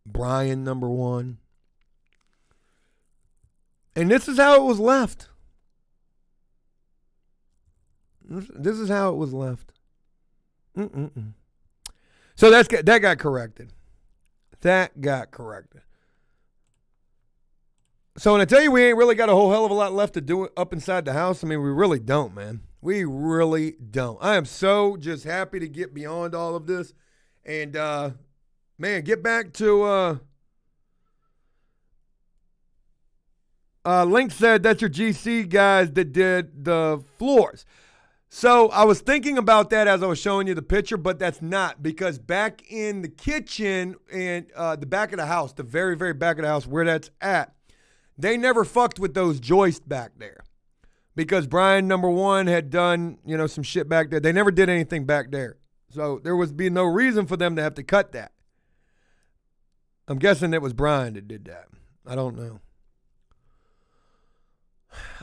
Brian number 1. And this is how it was left. This is how it was left. So that got corrected. That got corrected. So when I tell you we ain't really got a whole hell of a lot left to do up inside the house, I mean, we really don't, man. We really don't. I am so just happy to get beyond all of this And, man, get back to, Link said that's your GC guys that did the floors. So I was thinking about that as I was showing you the picture, but that's not, because back in the kitchen and the back of the house, the very, very back of the house where that's at, they never fucked with those joists back there because Brian, number one, had done, some shit back there. They never did anything back there. So there would be no reason for them to have to cut that. I'm guessing it was Brian that did that. I don't know.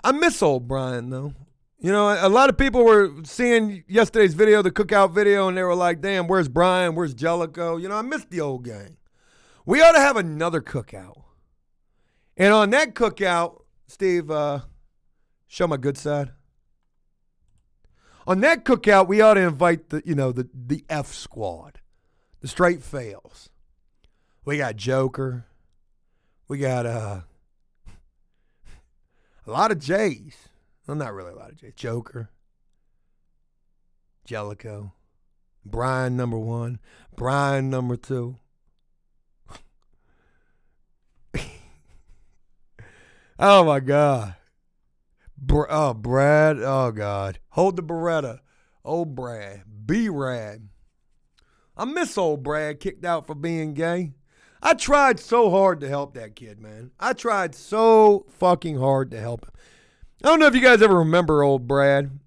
I miss old Brian, though. A lot of people were seeing yesterday's video, the cookout video, and they were like, damn, where's Brian? Where's Jellicoe? I miss the old gang. We ought to have another cookout. And on that cookout, Steve, show my good side. On that cookout, we ought to invite the F squad, the straight fails. We got Joker. We got a lot of J's. Well, not really a lot of J's. Joker. Jellicoe. Brian number one. Brian number two. Oh, my God. Brad. Oh, God. Hold the Beretta. Old Brad. B-Rad. I miss old Brad, kicked out for being gay. I tried so hard to help that kid, man. I tried so fucking hard to help him. I don't know if you guys ever remember old Brad.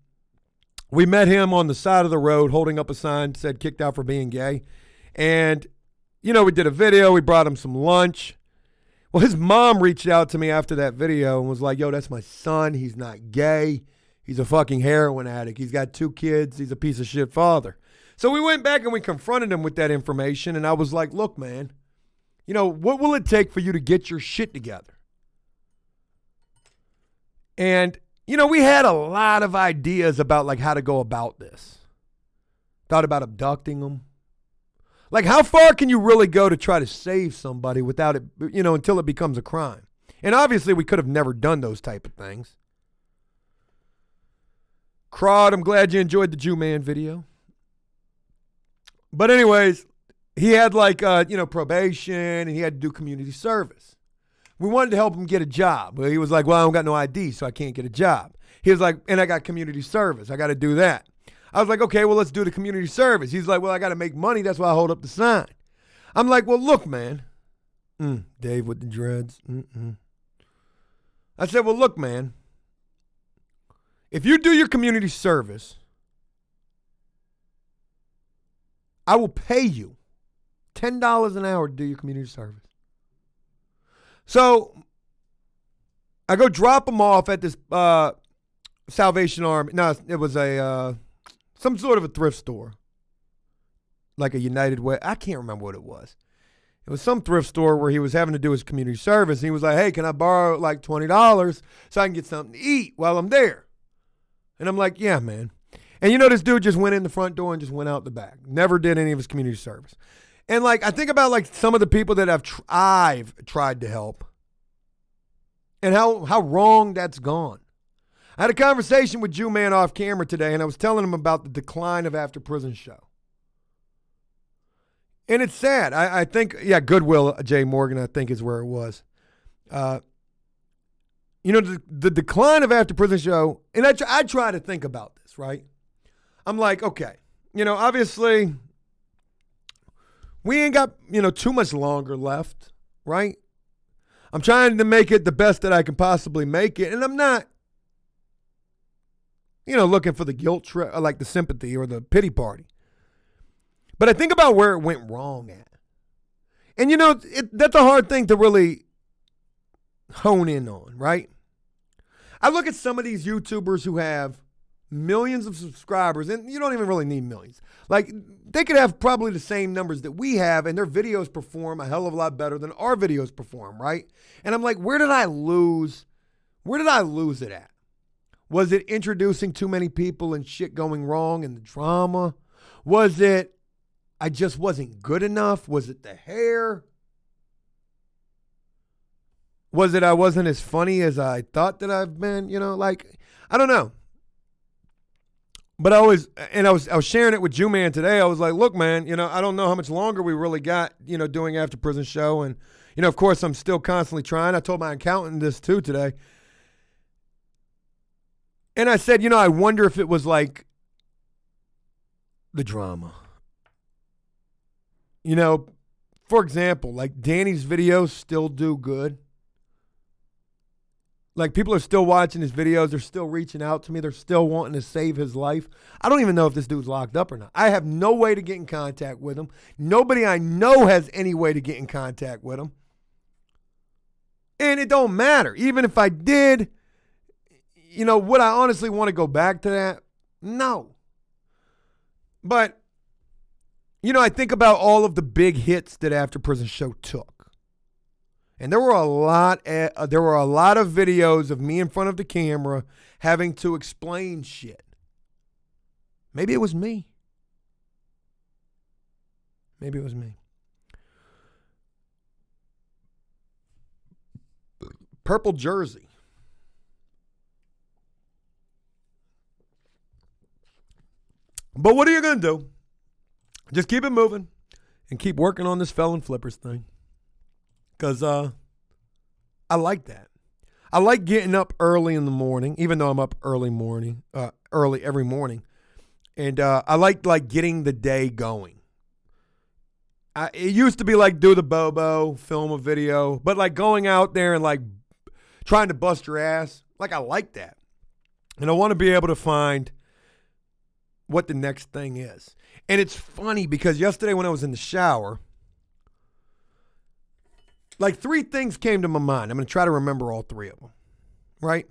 We met him on the side of the road holding up a sign that said kicked out for being gay. And, we did a video. We brought him some lunch. Well, his mom reached out to me after that video and was like, yo, that's my son. He's not gay. He's a fucking heroin addict. He's got 2 kids. He's a piece of shit father. So we went back and we confronted him with that information. And I was like, look, man, what will it take for you to get your shit together? And, we had a lot of ideas about, like, how to go about this. Thought about abducting them. Like, how far can you really go to try to save somebody without it, until it becomes a crime? And obviously, we could have never done those type of things. Crowd, I'm glad you enjoyed the Jew Man video. But anyways, he had, like, probation, and he had to do community service. We wanted to help him get a job. He was like, well, I don't got no ID, so I can't get a job. He was like, and I got community service. I got to do that. I was like, okay, well, let's do the community service. He's like, well, I got to make money. That's why I hold up the sign. I'm like, well, look, man. Dave with the dreads. I said, well, look, man. If you do your community service, I will pay you $10 an hour to do your community service. So I go drop him off at this Salvation Army. No, it was some sort of a thrift store, like a United Way. I can't remember what it was. It was some thrift store where he was having to do his community service. And he was like, hey, can I borrow like $20 so I can get something to eat while I'm there? And I'm like, yeah, man. And this dude just went in the front door and just went out the back. Never did any of his community service. And, like, I think about, like, some of the people that I've tried to help and how wrong that's gone. I had a conversation with Jew Man off camera today, and I was telling him about the decline of After Prison Show. And it's sad. I think, Goodwill, Jay Morgan, I think is where it was. The decline of After Prison Show, and I try to think about this, right? I'm like, okay, obviously we ain't got, too much longer left, right? I'm trying to make it the best that I can possibly make it, and I'm not, looking for the guilt trip, or like the sympathy or the pity party. But I think about where it went wrong at. And, that's a hard thing to really hone in on, right? I look at some of these YouTubers who have millions of subscribers, and you don't even really need millions. Like, they could have probably the same numbers that we have, and their videos perform a hell of a lot better than our videos perform, right? And I'm like, where did I lose it at? Was it introducing too many people and shit going wrong and the drama? Was it I just wasn't good enough? Was it the hair? Was it I wasn't as funny as I thought that I've been? I don't know. But I was sharing it with Jew-Man today. I was like, look, man, I don't know how much longer we really got, doing After Prison Show. And, of course, I'm still constantly trying. I told my accountant this too today. And I said, I wonder if it was like the drama. For example, like Danny's videos still do good. Like, people are still watching his videos. They're still reaching out to me. They're still wanting to save his life. I don't even know if this dude's locked up or not. I have no way to get in contact with him. Nobody I know has any way to get in contact with him. And it don't matter. Even if I did, would I honestly want to go back to that? No. But, I think about all of the big hits that After Prison Show took. And there were a lot of videos of me in front of the camera having to explain shit. Maybe it was me. Maybe it was me. Purple jersey. But what are you going to do? Just keep it moving and keep working on this felon flippers thing. Because I like that. I like getting up early in the morning, even though I'm up early every morning. And I like getting the day going. It used to be like do the Bobo, film a video, but like going out there and like trying to bust your ass, like I like that. And I want to be able to find what the next thing is. And it's funny because yesterday when I was in the shower, like 3 things came to my mind. I'm going to try to remember all 3 of them, right?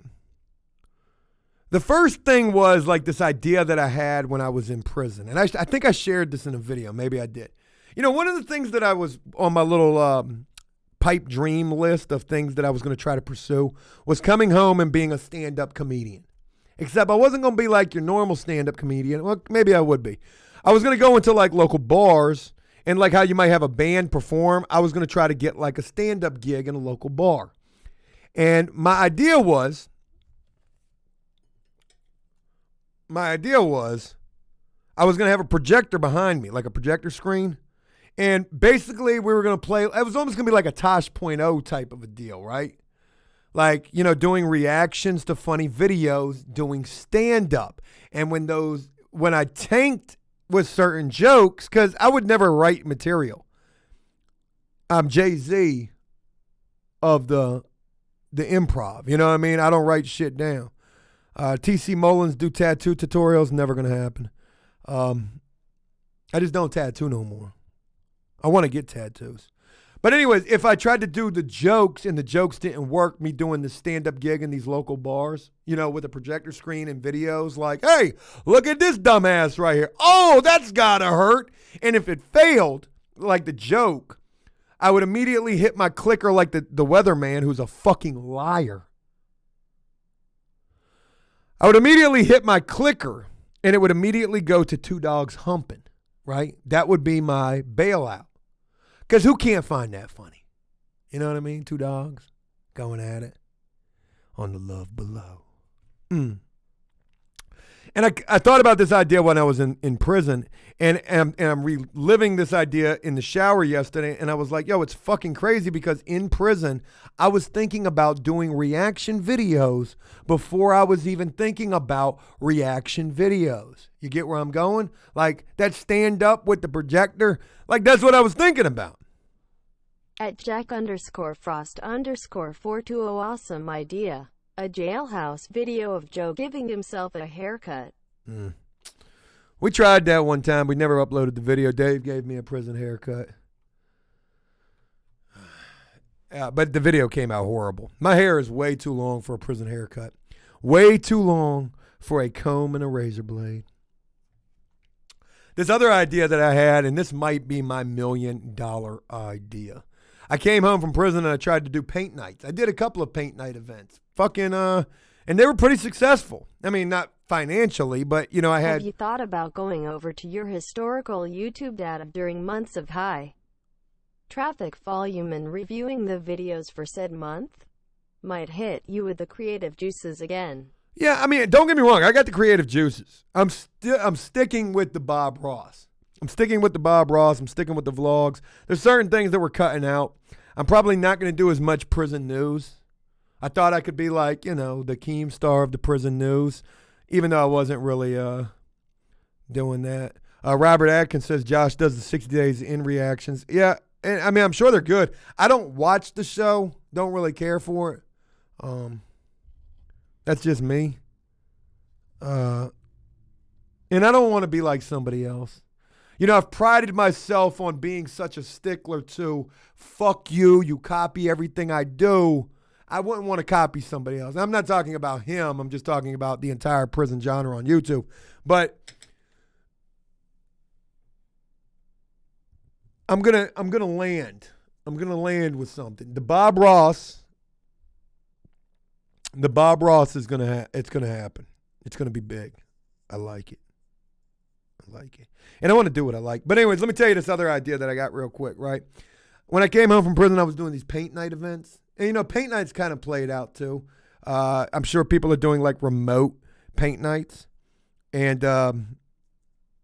The first thing was like this idea that I had when I was in prison. And I think I shared this in a video. Maybe I did. One of the things that I was on my little pipe dream list of things that I was going to try to pursue was coming home and being a stand-up comedian. Except I wasn't going to be like your normal stand-up comedian. Well, maybe I would be. I was going to go into like local bars. And like how you might have a band perform, I was going to try to get like a stand-up gig in a local bar. And my idea was I was going to have a projector behind me, like a projector screen. And basically we were going to play, it was almost going to be like a Tosh.0 type of a deal, right? Like, doing reactions to funny videos, doing stand-up. And when I tanked with certain jokes, because I would never write material. I'm Jay-Z of the improv. You know what I mean? I don't write shit down. TC Mullins do tattoo tutorials, never going to happen. I just don't tattoo no more. I want to get tattoos. But anyways, if I tried to do the jokes and the jokes didn't work, me doing the stand-up gig in these local bars, with a projector screen and videos like, hey, look at this dumbass right here. Oh, that's gotta hurt. And if it failed, like the joke, I would immediately hit my clicker like the weatherman who's a fucking liar. I would immediately hit my clicker and it would immediately go to 2 dogs humping, right? That would be my bailout. Because who can't find that funny? You know what I mean? 2 dogs going at it on the love below. And I thought about this idea when I was in prison, and I'm reliving this idea in the shower yesterday, and I was like, yo, it's fucking crazy because in prison, I was thinking about doing reaction videos before I was even thinking about reaction videos. You get where I'm going? Like that stand up with the projector, like that's what I was thinking about. At Jack_Frost_420 awesome idea. A jailhouse video of Joe giving himself a haircut. We tried that one time. We never uploaded the video. Dave gave me a prison haircut. But the video came out horrible. My hair is way too long for a prison haircut. Way too long for a comb and a razor blade. This other idea that I had, and this might be my $1 million idea. I came home from prison and I tried to do paint nights. I did a couple of paint night events. And they were pretty successful. I mean, not financially, but, I had... Have you thought about going over to your historical YouTube data during months of high traffic volume and reviewing the videos for said month? Might hit you with the creative juices again. Yeah, I mean, don't get me wrong. I got the creative juices. I'm sticking with the Bob Ross. I'm sticking with the vlogs. There's certain things that we're cutting out. I'm probably not going to do as much prison news. I thought I could be like, the Keemstar of the prison news, even though I wasn't really doing that. Robert Atkins says Josh does the 60 Days in reactions. Yeah, and I mean, I'm sure they're good. I don't watch the show. Don't really care for it. That's just me. And I don't want to be like somebody else. I've prided myself on being such a stickler to fuck you. You copy everything I do. I wouldn't want to copy somebody else. I'm not talking about him. I'm just talking about the entire prison genre on YouTube. But I'm gonna land. I'm gonna land with something. The Bob Ross is it's gonna happen. It's gonna be big. I like it. And I want to do what I like. But anyways, let me tell you this other idea that I got real quick, right? When I came home from prison, I was doing these paint night events. And paint nights kind of played out too. I'm sure people are doing like remote paint nights. And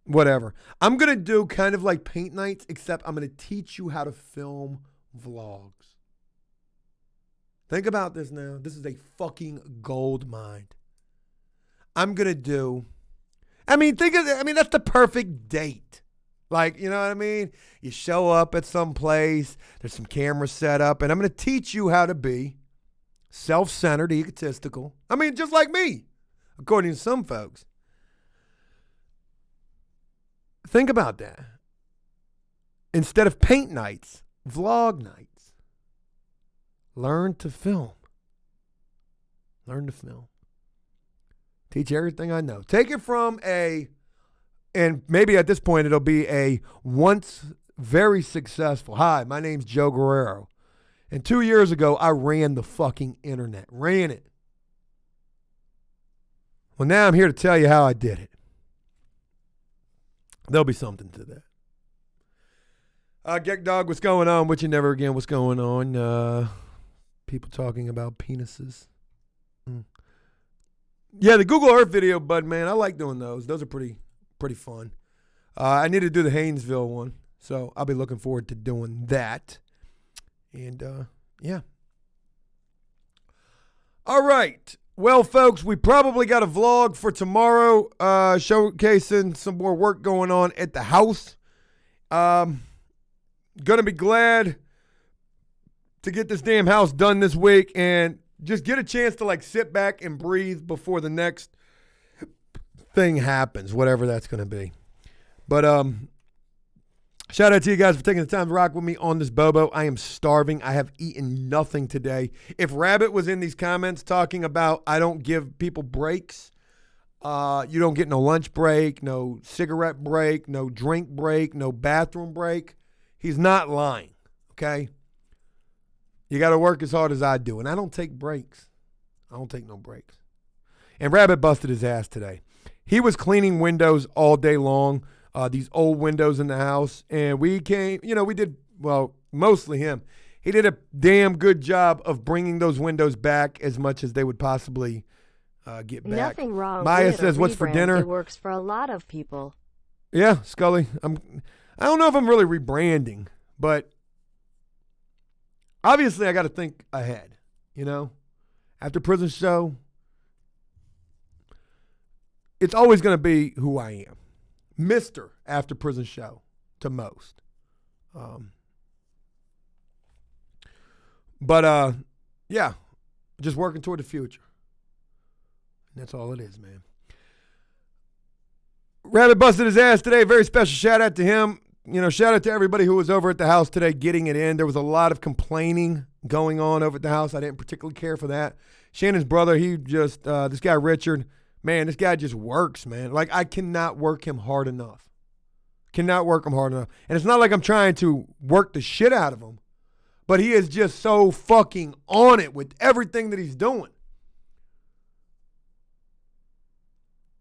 whatever. I'm going to do kind of like paint nights, except I'm going to teach you how to film vlogs. Think about this now. This is a fucking gold mine. I'm going to do, that's the perfect date. Like, you know what I mean? You show up at some place, there's some cameras set up, and I'm going to teach you how to be self-centered, egotistical. Just like me, according to some folks. Think about that. Instead of paint nights, vlog nights. Learn to film. Teach everything I know. Take it from and maybe at this point it'll be a once very successful, hi, my name's Joe Guerrero. And 2 years ago, I ran the fucking internet. Ran it. Well, now I'm here to tell you how I did it. There'll be something to that. Geck Dog, what's going on? With you never again, what's going on? People talking about penises. Yeah, the Google Earth video, bud, man, I like doing those. Those are pretty fun. I need to do the Haynesville one, so I'll be looking forward to doing that. And, yeah. All right. Well, folks, we probably got a vlog for tomorrow, showcasing some more work going on at the house. Gonna be glad to get this damn house done this week and just get a chance to sit back and breathe before the next thing happens, whatever that's gonna be. But shout out to you guys for taking the time to rock with me on this Bobo. I am starving. I have eaten nothing today. If Rabbit was in these comments talking about I don't give people breaks, you don't get no lunch break, no cigarette break, no drink break, no bathroom break, he's not lying, okay? You got to work as hard as I do, and I don't take breaks. I don't take no breaks. And Rabbit busted his ass today. He was cleaning windows all day long, these old windows in the house. And we did, mostly him. He did a damn good job of bringing those windows back as much as they would possibly get back. Nothing wrong Maya with says, what's for dinner? It works for a lot of people. Yeah, Scully. I don't know if I'm really rebranding, but obviously I got to think ahead, After prison show, it's always going to be who I am. Mr. After prison show to most. Yeah, just working toward the future. And that's all it is, man. Rabbit busted his ass today. Very special shout out to him. Shout out to everybody who was over at the house today getting it in. There was a lot of complaining going on over at the house. I didn't particularly care for that. Shannon's brother, he just, this guy Richard, man, this guy just works, man. I cannot work him hard enough. And it's not like I'm trying to work the shit out of him, but he is just so fucking on it with everything that he's doing.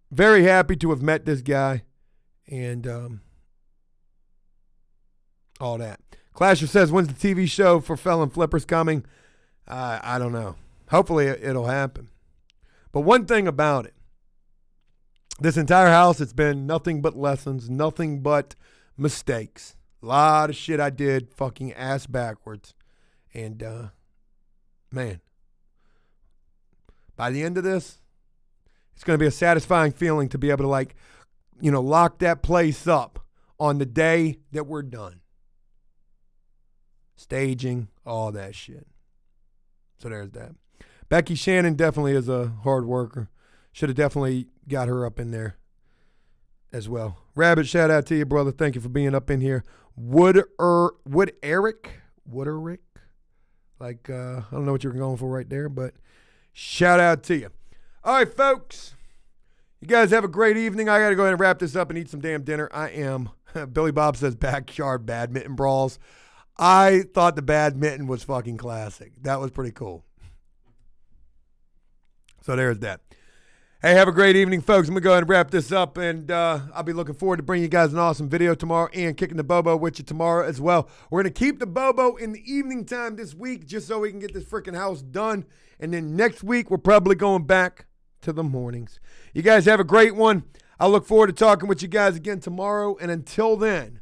Very happy to have met this guy and all that. Clasher says, when's the TV show for Felon Flippers coming? I don't know. Hopefully it'll happen. But one thing about it, this entire house, it's been nothing but lessons, nothing but mistakes. A lot of shit I did fucking ass backwards. And, man, by the end of this, it's going to be a satisfying feeling to be able to, like, you know, lock that place up on the day that we're done. Staging, all that shit. So there's that. Becky Shannon definitely is a hard worker. Should have definitely got her up in there as well. Rabbit, shout out to you, brother. Thank you for being up in here. Wood Eric. Like, I don't know what you're going for right there, but shout out to you. All right, folks. You guys have a great evening. I got to go ahead and wrap this up and eat some damn dinner. I am. Billy Bob says backyard badminton brawls. I thought the badminton was fucking classic. That was pretty cool. So there's that. Hey, have a great evening, folks. I'm going to go ahead and wrap this up, and I'll be looking forward to bringing you guys an awesome video tomorrow and kicking the Bobo with you tomorrow as well. We're going to keep the Bobo in the evening time this week just so we can get this freaking house done. And then next week, we're probably going back to the mornings. You guys have a great one. I look forward to talking with you guys again tomorrow. And until then,